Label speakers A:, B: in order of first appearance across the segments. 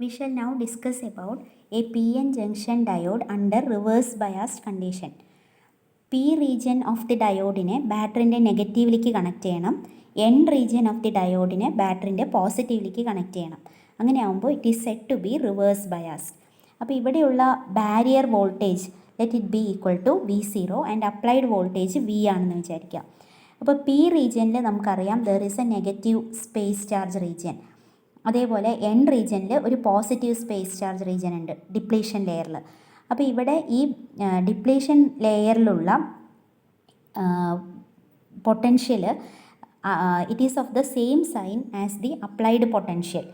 A: We shall now discuss about a PN junction diode under reverse biased condition. P region of the ഡയോഡിനെ ബാറ്ററിൻ്റെ നെഗറ്റീവിലേക്ക് connect ചെയ്യണം. N region of the ഡയോഡിനെ ബാറ്ററിൻ്റെ പോസിറ്റീവിലേക്ക് connect ചെയ്യണം. അങ്ങനെ ആകുമ്പോൾ it is set to be reverse biased. അപ്പോൾ ഇവിടെയുള്ള barrier voltage let it be equal to V0 and applied voltage V ആണെന്ന് വിചാരിക്കാം. അപ്പോൾ പി റീജിയനിൽ നമുക്കറിയാം there is a negative space charge region. അതേപോലെ എൻ റീജിയനിൽ ഒരു പോസിറ്റീവ് സ്പേസ് ചാർജ് റീജിയൻ ഉണ്ട് ഡിപ്ലീഷൻ ലെയറിൽ. അപ്പോൾ ഇവിടെ ഈ ഡിപ്ലീഷൻ ലെയറിലുള്ള potential it is of the same sign as the applied potential.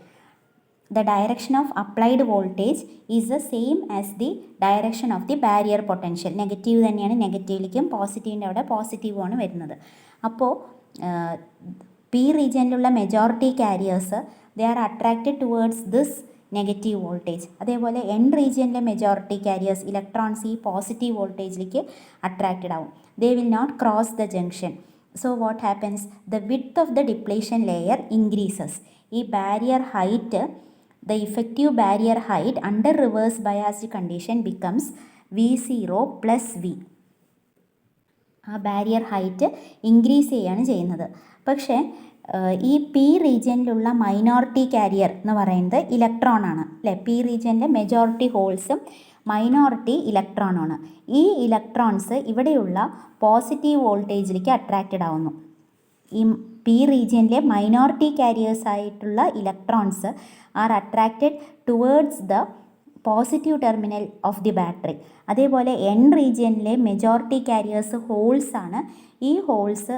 A: The direction of applied voltage is the same as the direction of the barrier potential. Negative തന്നെയാണ് നെഗറ്റീവിലേക്കും പോസിറ്റീവിൻ്റെ അവിടെ പോസിറ്റീവുമാണ് വരുന്നത്. അപ്പോൾ പി റീജിയനിലുള്ള majority carriers they are attracted towards this negative voltage. അതേപോലെ N റീജിയനിലെ മെജോറിറ്റി കാരിയേഴ്സ് ഇലക്ട്രോൺസ് ഈ പോസിറ്റീവ് വോൾട്ടേജിലേക്ക് അട്രാക്റ്റഡ് ആവും. They will not cross the junction. So what happens, the width of the depletion layer increases. ഈ barrier height, the effective barrier height under reverse biased condition becomes V0 plus V. ആ barrier height increase ചെയ്യാണ് ചെയ്യുന്നത്. പക്ഷേ ഈ P റീജിയനിലുള്ള minority carrier എന്ന് പറയുന്നത് electron ആണ് അല്ലേ. പി റീജിയനിലെ മെജോറിറ്റി ഹോൾസും മൈനോറിറ്റി ഇലക്ട്രോണാണ്. ഈ ഇലക്ട്രോൺസ് ഇവിടെയുള്ള പോസിറ്റീവ് വോൾട്ടേജിലേക്ക് അട്രാക്റ്റഡ് ആവുന്നു. ഈ പി റീജിയനിലെ മൈനോറിറ്റി കാരിയേഴ്സ് ആയിട്ടുള്ള electrons are attracted towards the positive terminal of the battery. അതേപോലെ എൻ റീജിയനിലെ മെജോറിറ്റി കാരിയേഴ്സ് ഹോൾസ് ആണ്. ഈ holes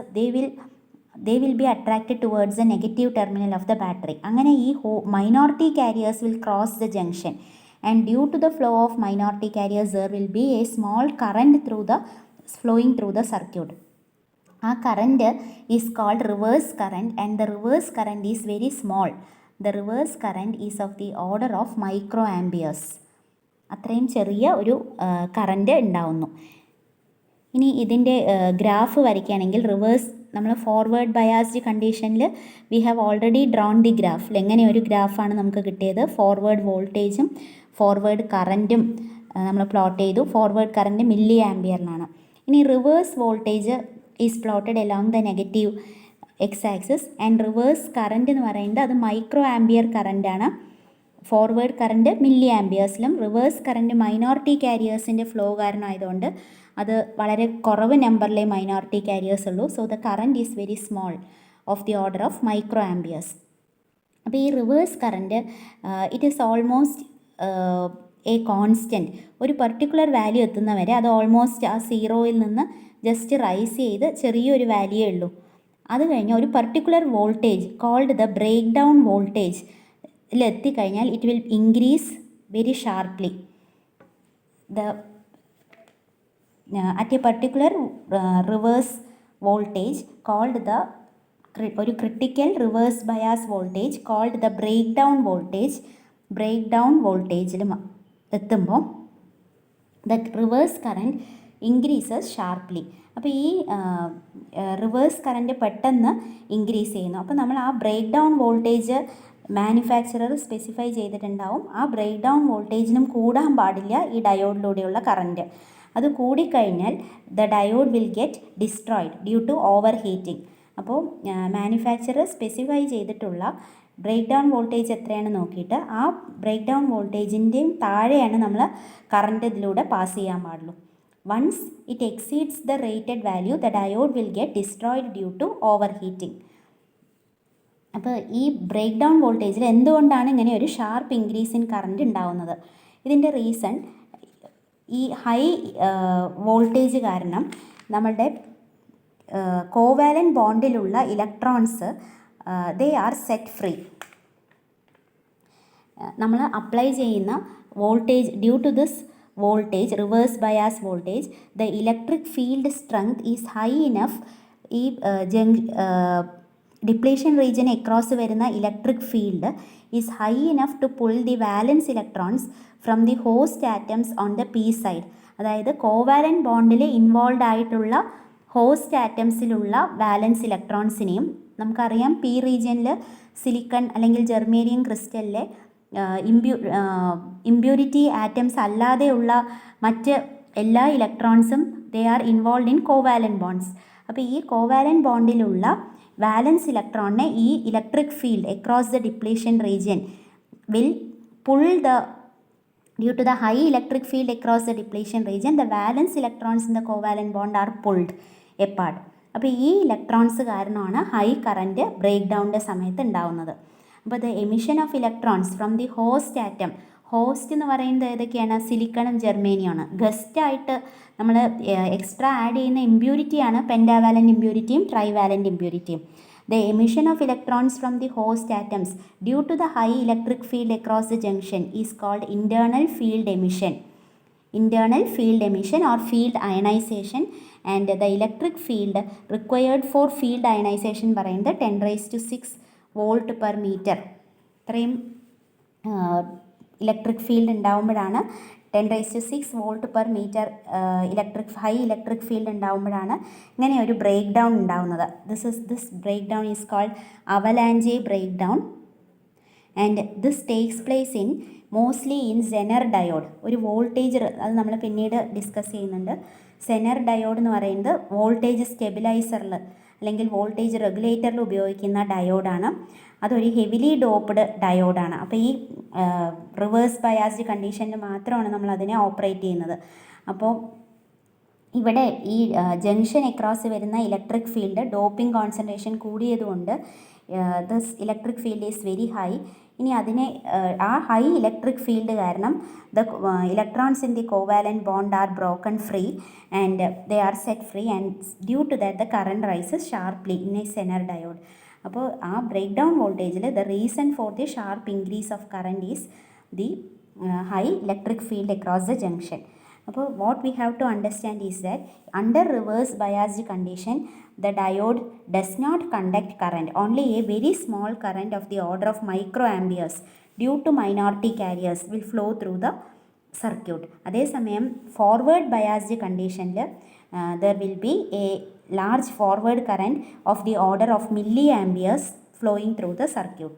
A: they will be attracted towards the negative terminal of the battery. അങ്ങനെ ഈ minority carriers will cross the junction, and due to the flow of minority carriers there will be a small current flowing through the circuit. ആ current is called reverse current, and the reverse current is very small. The reverse current is of the order of microamperes. അത്രയും ചെറിയ ഒരു current ഉണ്ടാവുന്നു. ഇനി ഇതിൻ്റെ graph വരയ്ക്കുകയാണെങ്കിൽ reverse, നമ്മൾ forward biased കണ്ടീഷനിൽ we have already drone the ഗ്രാഫിൽ എങ്ങനെ ഒരു ഗ്രാഫാണ് നമുക്ക് കിട്ടിയത്. ഫോർവേഡ് വോൾട്ടേജും ഫോർവേഡ് കറൻറ്റും നമ്മൾ പ്ലോട്ട് ചെയ്തു. ഫോർവേഡ് കറൻറ്റ് മില്ലി ആംപിയറിലാണ്. ഇനി reverse voltage is plotted along the negative X axis, and reverse current എന്ന് പറയുന്നത് അത് മൈക്രോ ആംപിയർ കറൻറ്റാണ്. ഫോർവേഡ് കറൻറ്റ് മില്ലി ആംപിയേഴ്സിലും റിവേഴ്സ് കറൻറ്റ് മൈനോറിറ്റി കാരിയേഴ്സിൻ്റെ ഫ്ലോ കാരണമായതുകൊണ്ട് അത് വളരെ കുറവ് നമ്പറിലെ മൈനോറിറ്റി കാരിയേഴ്സ് ഉള്ളൂ. So the current is very small of the order of micro amperes. അപ്പോൾ ഈ reverse current it is almost a constant. ഒരു പർട്ടിക്കുലർ വാല്യൂ എത്തുന്നവരെ അത് ഓൾമോസ്റ്റ് ആ സീറോയിൽ നിന്ന് ജസ്റ്റ് റൈസ് ചെയ്ത് ചെറിയൊരു വാല്യൂ ഉള്ളൂ. അത് കഴിഞ്ഞ് ഒരു particular voltage called the break down voltage എത്തിക്കഴിഞ്ഞാൽ it will increase very sharply. at a particular reverse voltage called the ഒരു critical reverse bias voltage called the breakdown വോൾട്ടേജിലും എത്തുമ്പോൾ the reverse current increases sharply. അപ്പോൾ ഈ reverse current പെട്ടെന്ന് increase ചെയ്യുന്നു. അപ്പോൾ നമ്മൾ ആ break down voltage manufacturer specify ചെയ്തിട്ടുണ്ടാവും. ആ ബ്രേക്ക് ഡൗൺ വോൾട്ടേജിനും കൂടാൻ പാടില്ല ഈ ഡയോഡിലൂടെയുള്ള കറൻറ്റ്. അത് കൂടിക്കഴിഞ്ഞാൽ the diode will get destroyed due to overheating. അപ്പോൾ മാനുഫാക്ചറർ സ്പെസിഫൈ ചെയ്തിട്ടുള്ള ബ്രേക്ക് ഡൗൺ വോൾട്ടേജ് എത്രയാണ് നോക്കിയിട്ട് ആ ബ്രേക്ക് ഡൗൺ വോൾട്ടേജിൻ്റെയും താഴെയാണ് നമ്മൾ കറണ്ട് ഇതിലൂടെ പാസ് ചെയ്യാൻ പാടുള്ളൂ. Once it exceeds the rated value the diode will get destroyed due to overheating. അപ്പോൾ ഈ ബ്രേക്ക് ഡൗൺ വോൾട്ടേജിൽ എന്തുകൊണ്ടാണ് ഇങ്ങനെ ഒരു ഷാർപ്പ് ഇൻക്രീസ് ഇൻ കറണ്ട് ഉണ്ടാവുന്നത്? ഇതിൻ്റെ റീസൺ ഈ ഹൈ വോൾട്ടേജ് കാരണം നമ്മളുടെ കോവാലൻ്റ് ബോണ്ടിലുള്ള electrons they are set free. നമ്മൾ അപ്ലൈ ചെയ്യുന്ന voltage, due to this voltage, reverse bias voltage, the electric field strength is high enough. ഈ ഡിപ്ലീഷൻ റീജിയൻ അക്രോസ് വരുന്ന electric field is high enough to pull the valence electrons from the host atoms on the P side. അതായത് covalent ബോണ്ടിൽ involve ആയിട്ടുള്ള host ആറ്റംസിലുള്ള valence ഇലക്ട്രോൺസിനെയും, നമുക്കറിയാം P റീജിയനിൽ silicon അല്ലെങ്കിൽ ജെർമേനിയം ക്രിസ്റ്റലിലെ ഇമ്പ്യൂരിറ്റി ആറ്റംസ് അല്ലാതെയുള്ള മറ്റ് എല്ലാ ഇലക്ട്രോൺസും they are involve in covalent bonds. അപ്പോൾ ഈ കോവാലൻറ്റ് ബോണ്ടിലുള്ള വാലൻസ് ഇലക്ട്രോണിനെ ഈ electric field across the depletion region will pull the due to the high electric field across the depletion region, the valence electrons in the covalent bond are pulled apart. അപ്പോൾ ഈ electrons കാരണമാണ് high current break ഡൗണിൻ്റെ സമയത്ത് ഉണ്ടാവുന്നത്. അപ്പോൾ the emission of electrons from the host atom, host എന്ന് പറയുന്നത് ഏതൊക്കെയാണ്? സിലിക്കണും ജെർമേനിയമാണ്. ഗസ്റ്റായിട്ട് നമ്മൾ എക്സ്ട്രാ ആഡ് ചെയ്യുന്ന ഇമ്പ്യൂരിറ്റിയാണ് പെൻറ്റാവാലൻ്റ് ഇമ്പ്യൂരിറ്റിയും ട്രൈവാലൻ്റ് ഇമ്പ്യൂരിറ്റിയും. The emission of electrons from the host atoms due to the high electric field across the junction is called internal field emission. Internal field emission or field ionization, and the electric field required for field ionization പറയുന്നത് 10⁻⁶ volt per metre. ഇത്രയും electric field ഉണ്ടാകുമ്പോഴാണ് 10⁻⁶ volt per metre high electric field ഉണ്ടാകുമ്പോഴാണ് ഇങ്ങനെ ഒരു breakdown ഉണ്ടാകുന്നത്. This breakdown is called avalanche breakdown, and this takes place in mostly in Zener diode. ഒരു voltage, അത് നമ്മൾ പിന്നീട് ഡിസ്കസ് ചെയ്യുന്നുണ്ട്. സെനർ ഡയോഡ് എന്ന് പറയുന്നത് വോൾട്ടേജ് സ്റ്റെബിലൈസറിൽ അല്ലെങ്കിൽ വോൾട്ടേജ് റെഗുലേറ്ററിൽ ഉപയോഗിക്കുന്ന ഡയോഡാണ്. അതൊരു ഹെവിലി ഡോപ്ഡ് ഡയോഡാണ്. അപ്പോൾ ഈ റിവേഴ്സ് ബയാസ്ഡ് കണ്ടീഷനിൽ മാത്രമാണ് നമ്മൾ അതിനെ ഓപ്പറേറ്റ് ചെയ്യുന്നത്. അപ്പോൾ ഇവിടെ ഈ ജംഗ്ഷൻ അക്രോസ് വരുന്ന ഇലക്ട്രിക് ഫീൽഡ് ഡോപ്പിംഗ് കോൺസെൻട്രേഷൻ കൂടിയതുകൊണ്ട് this electric field is very high. ഇനി അതിനെ ആ ഹൈ ഇലക്ട്രിക് ഫീൽഡ് കാരണം the electrons in the covalent bond are broken free and they are set free, and due to that the current rises sharply in a Zener diode. അപ്പോൾ ആ break down വോൾട്ടേജിൽ the reason for the sharp increase of current is the high electric field across the junction. അപ്പോൾ what we have to understand is that under reverse biased condition the diode does not conduct current, only a very small current of the order of microamperes due to minority carriers will flow through the circuit. അതേസമയം forward biased കണ്ടീഷനിൽ there will be a large forward current of the order of milliamperes flowing through the circuit.